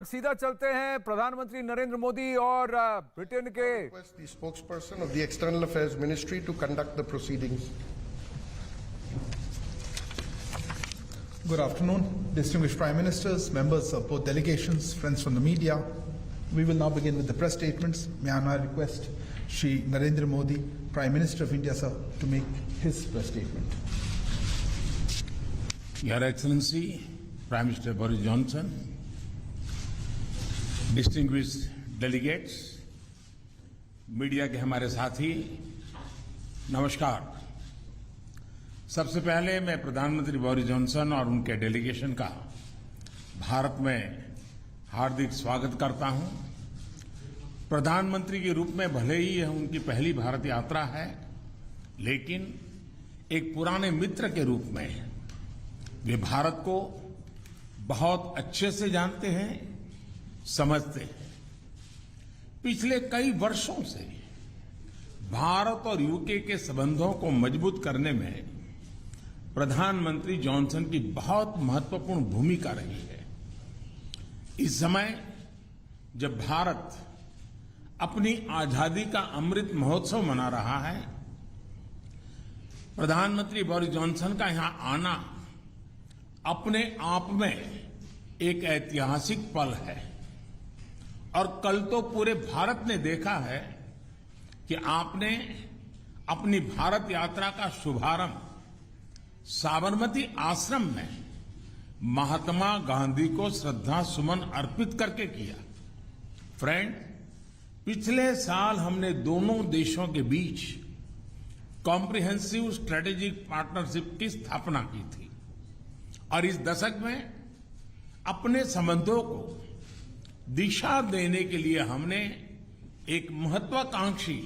सीधा चलते हैं प्रधानमंत्री नरेंद्र मोदी और ब्रिटेन के spokesperson of the external affairs ministry to conduct the proceedings. Good afternoon, distinguished Prime Ministers, members of both delegations, friends from the media. We will now begin with the press statements. May I now request Shri Narendra Modi, Prime Minister of India, sir, to make his press statement. Your Excellency, Prime Minister Boris Johnson, distinguished delegates, media के हमारे साथी, नमस्कार। सबसे पहले मैं प्रधानमंत्री Boris Johnson और उनके डेलीगेशन का भारत में हार्दिक स्वागत करता हूं। प्रधानमंत्री के रूप में भले ही यह उनकी पहली भारत यात्रा है, लेकिन एक पुराने मित्र के रूप में वे भारत को बहुत अच्छे से जानते हैं, समझते हैं। पिछले कई वर्षों से भारत और यूके के संबंधों को मजबूत करने में प्रधानमंत्री जॉनसन की बहुत महत्वपूर्ण भूमिका रही है। इस समय जब भारत अपनी आजादी का अमृत महोत्सव मना रहा है, प्रधानमंत्री बोरिस जॉनसन का यहां आना अपने आप में एक ऐतिहासिक पल है। और कल तो पूरे भारत ने देखा है कि आपने अपनी भारत यात्रा का शुभारंभ साबरमती आश्रम में महात्मा गांधी को श्रद्धा सुमन अर्पित करके किया। फ्रेंड, पिछले साल हमने दोनों देशों के बीच कॉम्प्रिहेंसिव स्ट्रेटेजिक पार्टनरशिप की स्थापना की थी और इस दशक में अपने संबंधों को दिशा देने के लिए हमने एक महत्वाकांक्षी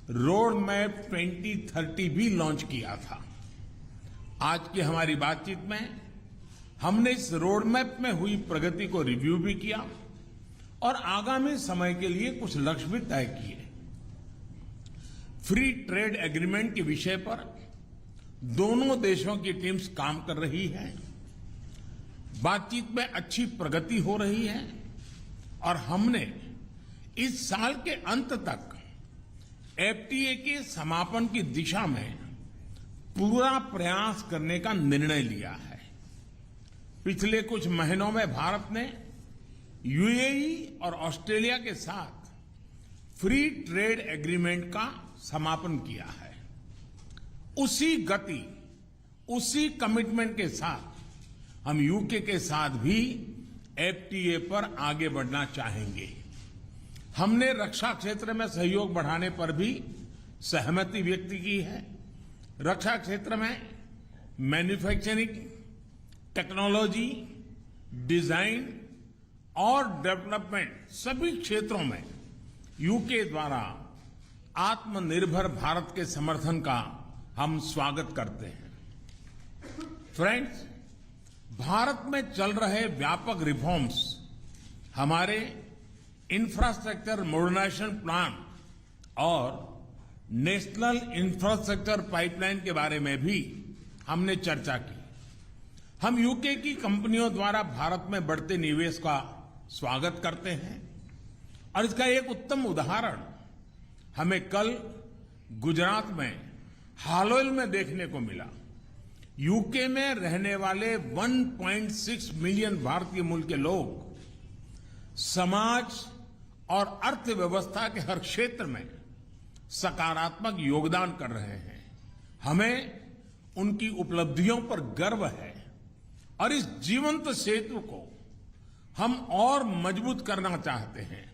रोड मैप 2030 भी लॉन्च किया था। आज की हमारी बातचीत में हमने इस रोड मैप में हुई प्रगति को रिव्यू भी किया और आगामी समय के लिए कुछ लक्ष्य भी तय किए। फ्री ट्रेड एग्रीमेंट के विषय पर दोनों देशों की टीम्स काम कर रही है। बातचीत में अच्छी प्रगति हो रही है और हमने इस साल के अंत तक एफटीए के समापन की दिशा में पूरा प्रयास करने का निर्णय लिया है। पिछले कुछ महीनों में भारत ने यूएई और ऑस्ट्रेलिया के साथ फ्री ट्रेड एग्रीमेंट का समापन किया है। उसी गति, उसी कमिटमेंट के साथ हम यूके के साथ भी एफटीए पर आगे बढ़ना चाहेंगे। हमने रक्षा क्षेत्र में सहयोग बढ़ाने पर भी सहमति व्यक्त की है। रक्षा क्षेत्र में मैन्युफैक्चरिंग, टेक्नोलॉजी, डिजाइन और डेवलपमेंट सभी क्षेत्रों में यूके द्वारा आत्मनिर्भर भारत के समर्थन का हम स्वागत करते हैं। फ्रेंड्स, भारत में चल रहे व्यापक रिफॉर्म्स हमारे इंफ्रास्ट्रक्चर मॉडर्नाइजेशन प्लान और नेशनल इंफ्रास्ट्रक्चर पाइपलाइन के बारे में भी हमने चर्चा की। हम यूके की कंपनियों द्वारा भारत में बढ़ते निवेश का स्वागत करते हैं और इसका एक उत्तम उदाहरण हमें कल गुजरात में हालोल में देखने को मिला। यूके में रहने वाले 1.6 मिलियन भारतीय मूल के लोग समाज और अर्थव्यवस्था के हर क्षेत्र में सकारात्मक योगदान कर रहे हैं। हमें उनकी उपलब्धियों पर गर्व है और इस जीवंत सेतु को हम और मजबूत करना चाहते हैं।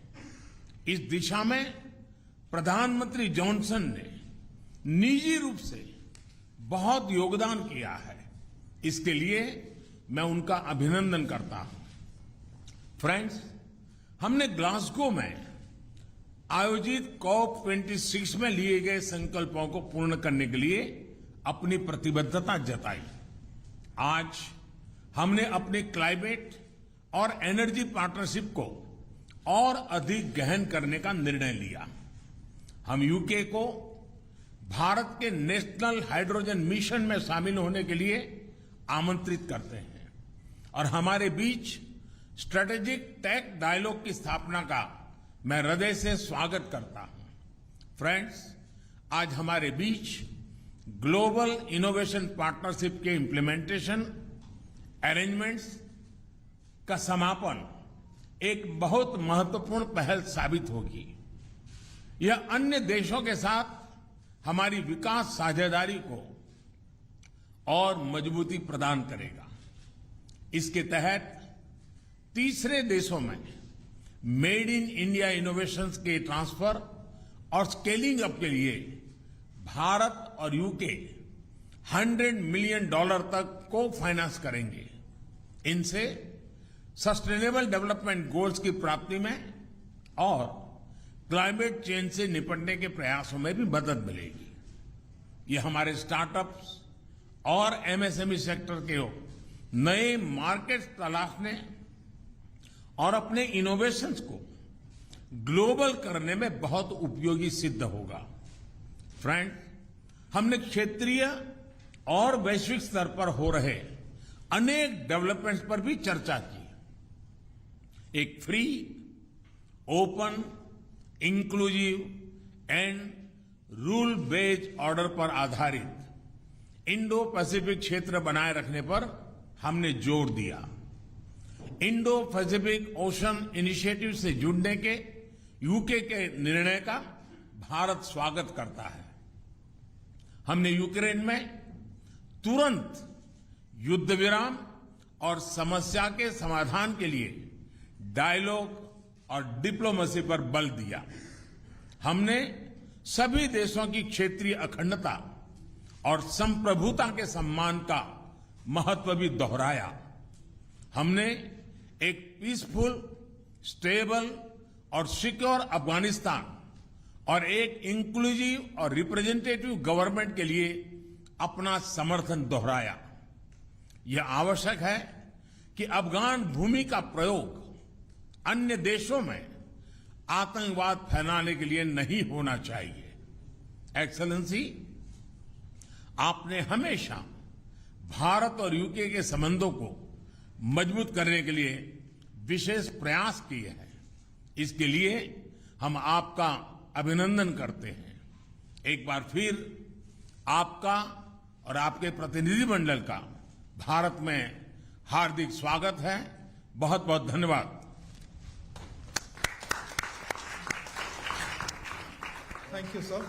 इस दिशा में प्रधानमंत्री जॉनसन ने निजी रूप से बहुत योगदान किया है। इसके लिए मैं उनका अभिनंदन करता हूं। फ्रेंड्स, हमने ग्लासगो में आयोजित COP26 में लिए गए संकल्पों को पूर्ण करने के लिए अपनी प्रतिबद्धता जताई। आज हमने अपने क्लाइमेट और एनर्जी पार्टनरशिप को और अधिक गहन करने का निर्णय लिया। हम यूके को भारत के नेशनल हाइड्रोजन मिशन में शामिल होने के लिए आमंत्रित करते हैं और हमारे बीच स्ट्रेटेजिक टेक डायलॉग की स्थापना का मैं हृदय से स्वागत करता हूं। फ्रेंड्स, आज हमारे बीच ग्लोबल इनोवेशन पार्टनरशिप के इम्प्लीमेंटेशन अरेंजमेंट्स का समापन एक बहुत महत्वपूर्ण पहल साबित होगी। यह अन्य देशों के साथ हमारी विकास साझेदारी को और मजबूती प्रदान करेगा। इसके तहत तीसरे देशों में मेड इन इंडिया इनोवेशंस के ट्रांसफर और स्केलिंग अप के लिए भारत और यूके $100 मिलियन तक को फाइनेंस करेंगे। इनसे सस्टेनेबल डेवलपमेंट गोल्स की प्राप्ति में और क्लाइमेट चेंज से निपटने के प्रयासों में भी मदद मिलेगी। ये हमारे स्टार्टअप्स और एमएसएमई सेक्टर के नए मार्केट्स तलाशने और अपने इनोवेशंस को ग्लोबल करने में बहुत उपयोगी सिद्ध होगा। फ्रेंड, हमने क्षेत्रीय और वैश्विक स्तर पर हो रहे अनेक डेवलपमेंट्स पर भी चर्चा की। एक free, open, inclusive and rule based order पर आधारित इंडो पैसिफिक क्षेत्र बनाए रखने पर हमने जोर दिया। इंडो पैसिफिक ओशन इनिशिएटिव से जुड़ने के यूके के निर्णय का भारत स्वागत करता है। हमने यूक्रेन में तुरंत युद्ध विराम और समस्या के समाधान के लिए डायलॉग और डिप्लोमेसी पर बल दिया। हमने सभी देशों की क्षेत्रीय अखंडता और संप्रभुता के सम्मान का महत्व भी दोहराया। हमने एक पीसफुल, स्टेबल और सिक्योर अफगानिस्तान और एक इंक्लूसिव और रिप्रेजेंटेटिव गवर्नमेंट के लिए अपना समर्थन दोहराया। यह आवश्यक है कि अफगान भूमि का प्रयोग अन्य देशों में आतंकवाद फैलाने के लिए नहीं होना चाहिए। एक्सेलेंसी, आपने हमेशा भारत और यूके के संबंधों को मजबूत करने के लिए विशेष प्रयास किए हैं। इसके लिए हम आपका अभिनंदन करते हैं। एक बार फिर आपका और आपके प्रतिनिधिमंडल का भारत में हार्दिक स्वागत है। बहुत बहुत धन्यवाद। Thank you, sir.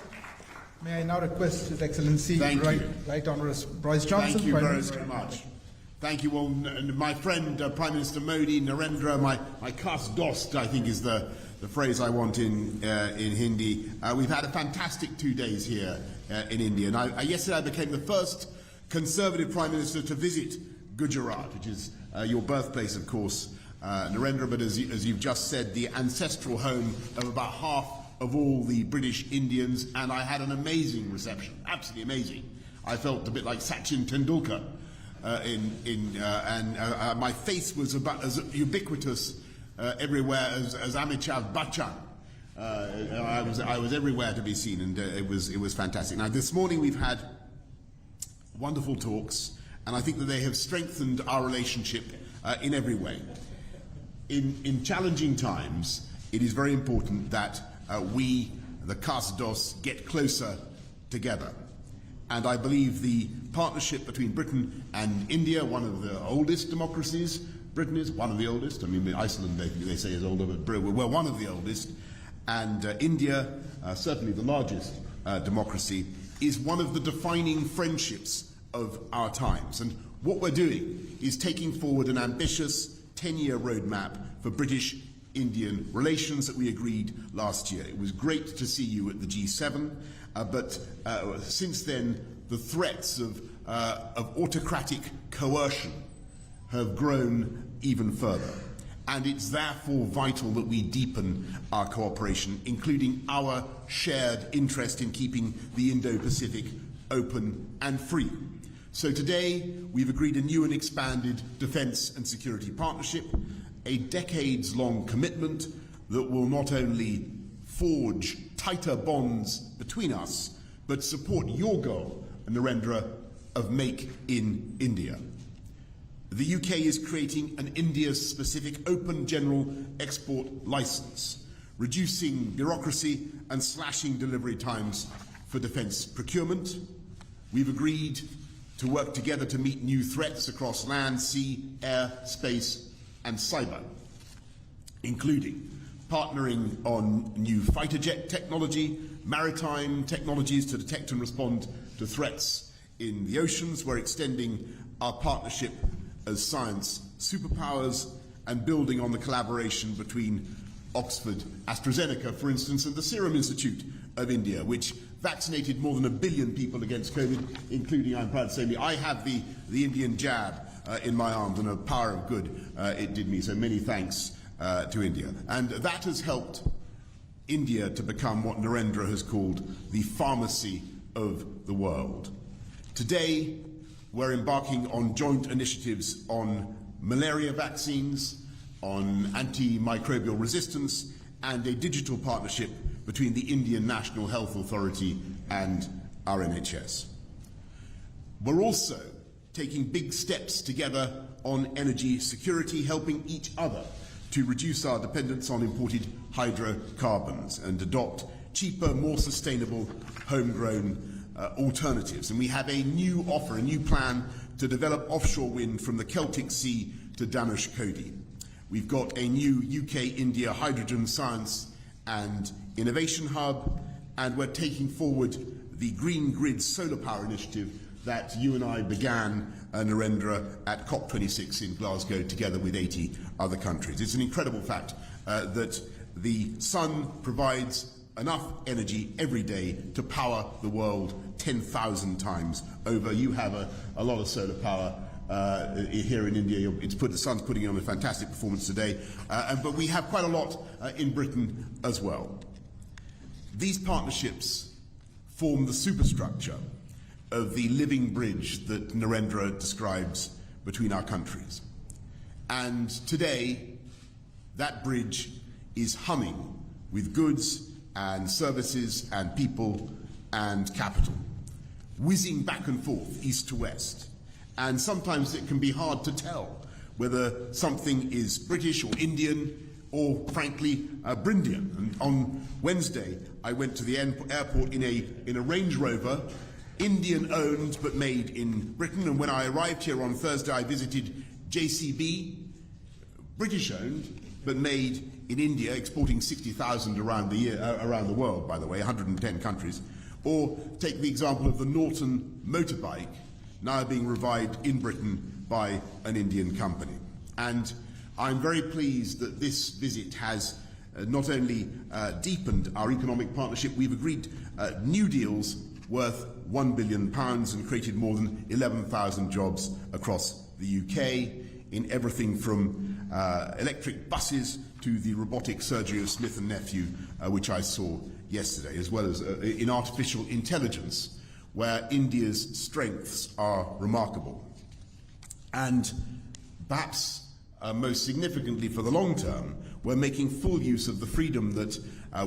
May I now request His Excellency Right Honourable Boris Johnson. Thank you very much. Thank you. Well, my friend Prime Minister Modi, Narendra, my khas dost, I think is the phrase I want in Hindi. We've had a fantastic 2 days here in India. And yesterday I became the first Conservative Prime Minister to visit Gujarat, which is your birthplace, of course, Narendra, but as you've just said, the ancestral home of about half of all the British Indians, and I had an amazing reception, absolutely amazing. I felt a bit like Sachin Tendulkar, and my face was about as ubiquitous everywhere as Amitabh Bachchan. I was everywhere to be seen, and it was fantastic. Now this morning we've had wonderful talks, and I think that they have strengthened our relationship in every way. In challenging times, it is very important that we, the Kasdos, get closer together. And I believe the partnership between Britain and India, one of the oldest democracies, Britain is one of the oldest, I mean Iceland they say is older, but we're one of the oldest, and India, certainly the largest democracy, is one of the defining friendships of our times. And what we're doing is taking forward an ambitious 10-year roadmap for British-Indian relations that we agreed last year. It was great to see you at the G7, but since then the threats of autocratic coercion have grown even further. And it's therefore vital that we deepen our cooperation, including our shared interest in keeping the Indo-Pacific open and free. So today, we've agreed a new and expanded defence and security partnership, a decades-long commitment that will not only forge tighter bonds between us, but support your goal, Narendra, of Make in India. The UK is creating an India-specific open general export licence, reducing bureaucracy and slashing delivery times for defence procurement. We've agreed to work together to meet new threats across land, sea, air, space and cyber, including partnering on new fighter jet technology, maritime technologies to detect and respond to threats in the oceans. We're extending our partnership as science superpowers and building on the collaboration between Oxford AstraZeneca, for instance, and the Serum Institute of India, which vaccinated more than 1 billion people against COVID, including, I'm proud to say, I have the Indian jab in my arms, and a power of good it did me. So many thanks to India. And that has helped India to become what Narendra has called the pharmacy of the world. Today, we're embarking on joint initiatives on malaria vaccines, on antimicrobial resistance, and a digital partnership between the Indian National Health Authority and our NHS. We're also taking big steps together on energy security, helping each other to reduce our dependence on imported hydrocarbons and adopt cheaper, more sustainable, homegrown alternatives. And we have a new offer, a new plan to develop offshore wind from the Celtic Sea to Dhanushkodi. We've got a new UK-India hydrogen science and innovation hub, and we're taking forward the Green Grid solar power initiative that you and I began, Narendra, at COP26 in Glasgow together with 80 other countries. It's an incredible fact that the sun provides enough energy every day to power the world 10,000 times over. You have a lot of solar power here in India. The sun's putting on a fantastic performance today, but we have quite a lot in Britain as well. These partnerships form the superstructure of the living bridge that Narendra describes between our countries. And today, that bridge is humming with goods and services and people and capital, whizzing back and forth, east to west. And sometimes it can be hard to tell whether something is British or Indian or, frankly, Brindian. And on Wednesday, I went to the airport in a Range Rover, Indian-owned but made in Britain. And when I arrived here on Thursday, I visited JCB, British-owned but made in India, exporting 60,000 around the world, by the way, 110 countries. Or take the example of the Norton motorbike, now being revived in Britain by an Indian company. And I'm very pleased that this visit has not only deepened our economic partnership, we've agreed new deals worth £1 billion and created more than 11,000 jobs across the UK in everything from electric buses to the robotic surgery of Smith & Nephew, which I saw yesterday, as well as in artificial intelligence, where India's strengths are remarkable. And perhaps most significantly for the long term, we're making full use of the freedom that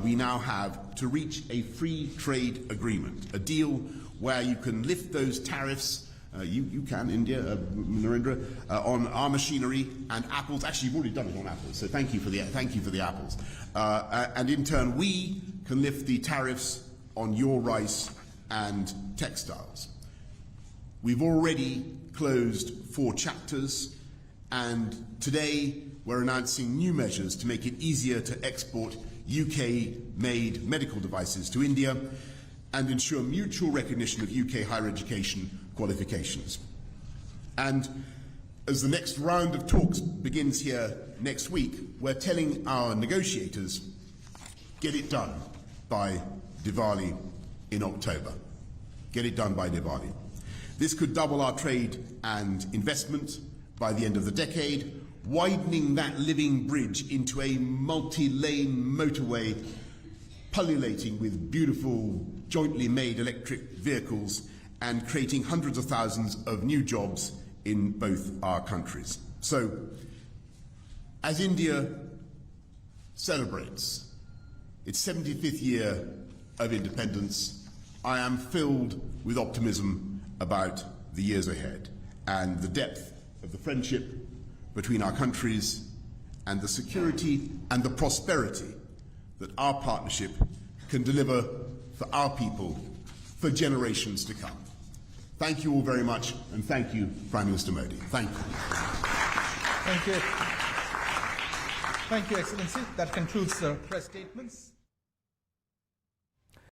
we now have to reach a free trade agreement, a deal where you can lift those tariffs, you can, India, Narendra, on our machinery and apples. Actually, you've already done it on apples, so thank you for the apples. And in turn, we can lift the tariffs on your rice and textiles. We've already closed 4 chapters, and today we're announcing new measures to make it easier to export UK-made medical devices to India and ensure mutual recognition of UK higher education qualifications. And as the next round of talks begins here next week, we're telling our negotiators, get it done by Diwali in October. Get it done by Diwali. This could double our trade and investment by the end of the decade, widening that living bridge into a multi-lane motorway pullulating with beautiful jointly made electric vehicles and creating hundreds of thousands of new jobs in both our countries. So, as India celebrates its 75th year of independence, I am filled with optimism about the years ahead and the depth of the friendship between our countries and the security and the prosperity that our partnership can deliver for our people for generations to come. Thank you all very much, and thank you, Prime Minister Modi. Thank you. Thank you. Thank you, Excellency. That concludes the press statements.